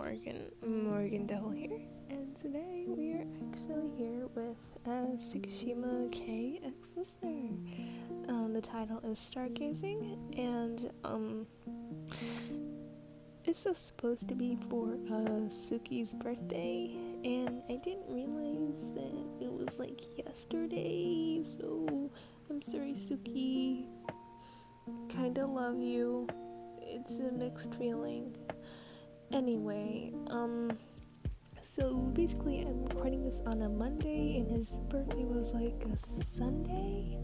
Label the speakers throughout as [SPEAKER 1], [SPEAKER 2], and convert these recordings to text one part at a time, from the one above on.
[SPEAKER 1] Morgan Devil here, and today we are actually here with Tsukishima K ex-listener. The title is Stargazing, and this is supposed to be for Suki's birthday, and I didn't realize that it was like yesterday, so I'm sorry, Suki. Kinda love you. It's a mixed feeling. Anyway, so basically I'm recording this on a Monday and his birthday was like a Sunday.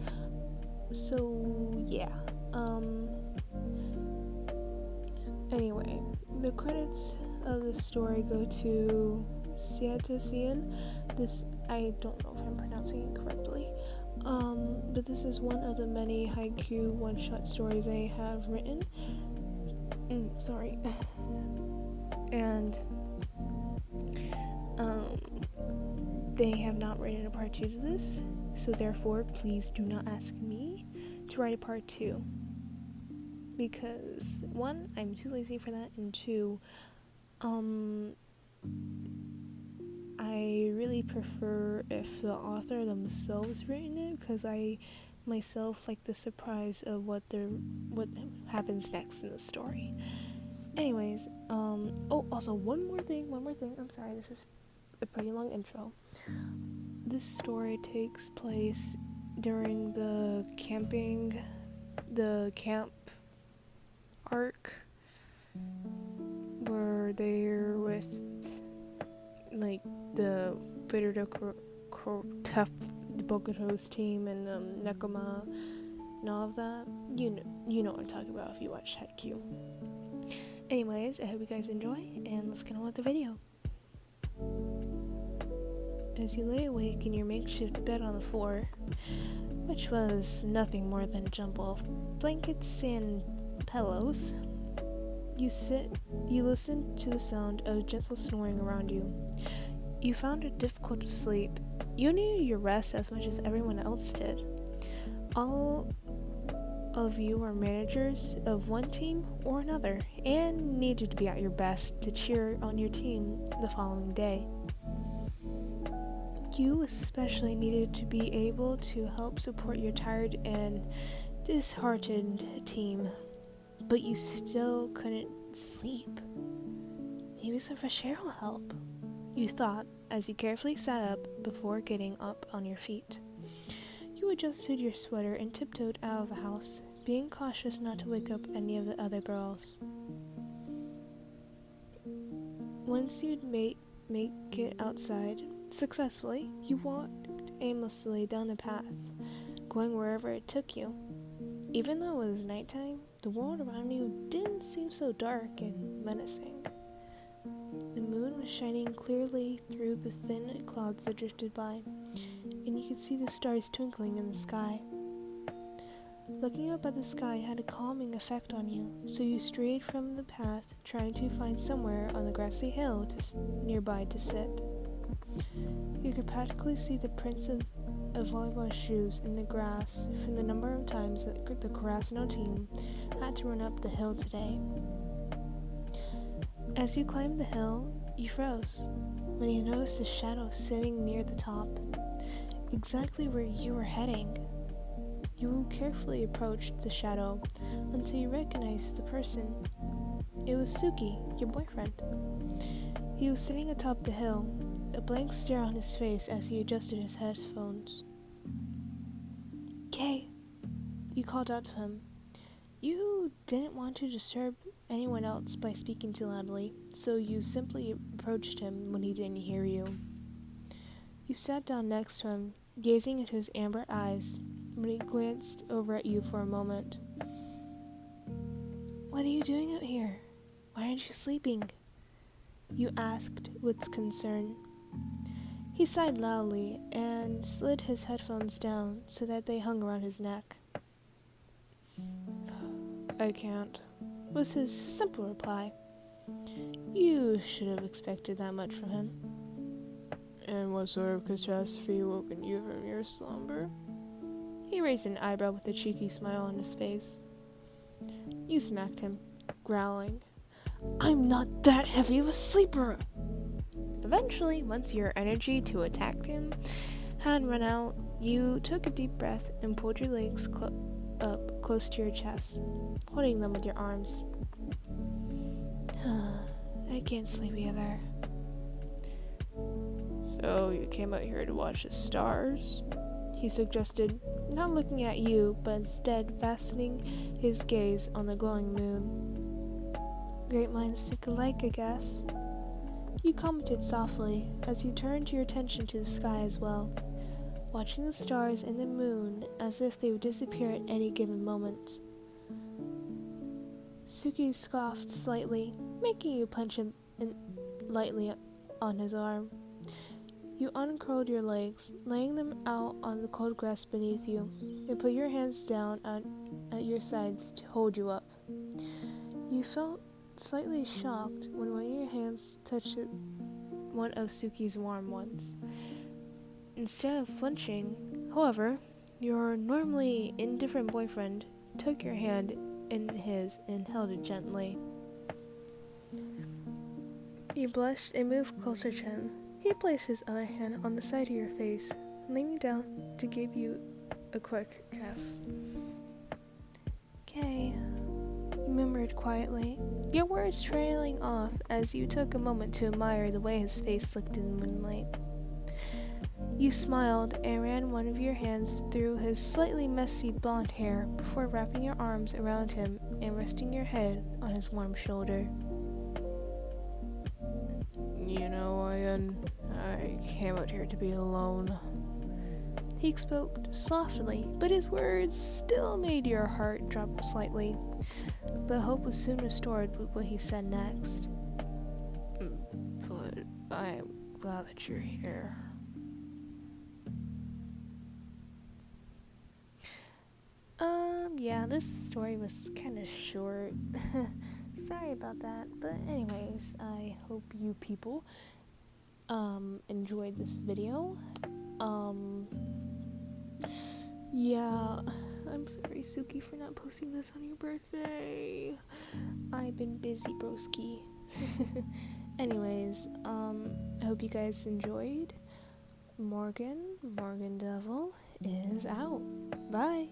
[SPEAKER 1] So yeah. Anyway, the credits of the story go to Sian. This, I don't know if I'm pronouncing it correctly. But this is one of the many haiku one-shot stories I have written. Sorry. And they have not written a part 2 to this, so therefore please do not ask me to write a part 2, because 1, I'm too lazy for that, and 2, I really prefer if the author themselves written it, because I myself like the surprise of what happens next in the story. Anyways, also one more thing, I'm sorry, this is a pretty long intro. This story takes place during the camp arc, where they're with, like, the tough Bokuto's team, and, Nekoma, and all of that. You know what I'm talking about if you watch Haikyuu. Anyways, I hope you guys enjoy, and let's get on with the video. As you lay awake in your makeshift bed on the floor, which was nothing more than a jumble of blankets and pillows, you listen to the sound of gentle snoring around you. You found it difficult to sleep. You needed your rest as much as everyone else did. All of you are managers of one team or another, and needed to be at your best to cheer on your team the following day. You especially needed to be able to help support your tired and disheartened team, but you still couldn't sleep. Maybe some fresh air will help, you thought as you carefully sat up before getting up on your feet. You adjusted your sweater and tiptoed out of the house, being cautious not to wake up any of the other girls. Once you'd make it outside successfully, you walked aimlessly down the path, going wherever it took you. Even though it was nighttime, the world around you didn't seem so dark and menacing. The moon was shining clearly through the thin clouds that drifted by, and you could see the stars twinkling in the sky. Looking up at the sky had a calming effect on you, so you strayed from the path, trying to find somewhere on the grassy hill nearby to sit. You could practically see the prints of volleyball shoes in the grass from the number of times that the Karasuno team had to run up the hill today. As you climbed the hill, you froze when you noticed a shadow sitting near the top, exactly where you were heading. You carefully approached the shadow until you recognized the person. It was Suki, your boyfriend. He was sitting atop the hill, a blank stare on his face as he adjusted his headphones. "Kay," you called out to him. You didn't want to disturb anyone else by speaking too loudly, so you simply approached him when he didn't hear you. You sat down next to him, gazing at his amber eyes, when he glanced over at you for a moment. "What are you doing out here? Why aren't you sleeping?" you asked with concern. He sighed loudly and slid his headphones down so that they hung around his neck. "I can't," was his simple reply. You should have expected that much from him. "And what sort of catastrophe woken you from your slumber?" He raised an eyebrow with a cheeky smile on his face. You smacked him, growling. I'm not that heavy of a sleeper! Eventually, once your energy to attack him had run out, you took a deep breath and pulled your legs up close to your chest, holding them with your arms. I can't sleep either. So you came out here to watch the stars? He suggested, not looking at you, but instead fastening his gaze on the glowing moon. Great minds think alike, I guess. You commented softly as you turned your attention to the sky as well, watching the stars and the moon as if they would disappear at any given moment. Suki scoffed slightly, making you punch him lightly on his arm. You uncurled your legs, laying them out on the cold grass beneath you, and put your hands down at your sides to hold you up. You felt slightly shocked when one of your hands touched one of Suki's warm ones. Instead of flinching, however, your normally indifferent boyfriend took your hand in his and held it gently. You blushed and moved closer to him. He placed his other hand on the side of your face, leaning down to give you a quick kiss. "Okay," you murmured quietly, your words trailing off as you took a moment to admire the way his face looked in the moonlight. You smiled and ran one of your hands through his slightly messy blonde hair before wrapping your arms around him and resting your head on his warm shoulder. "You know, I came out here to be alone." He spoke softly, but his words still made your heart drop slightly. But hope was soon restored with what he said next. "But I'm glad that you're here." Yeah, this story was kind of short. Sorry about that. But anyways, I hope you people enjoyed this video. Yeah, I'm sorry, Suki, for not posting this on your birthday. I've been busy, broski. Anyways, I hope you guys enjoyed. Morgan Devil is out. Bye.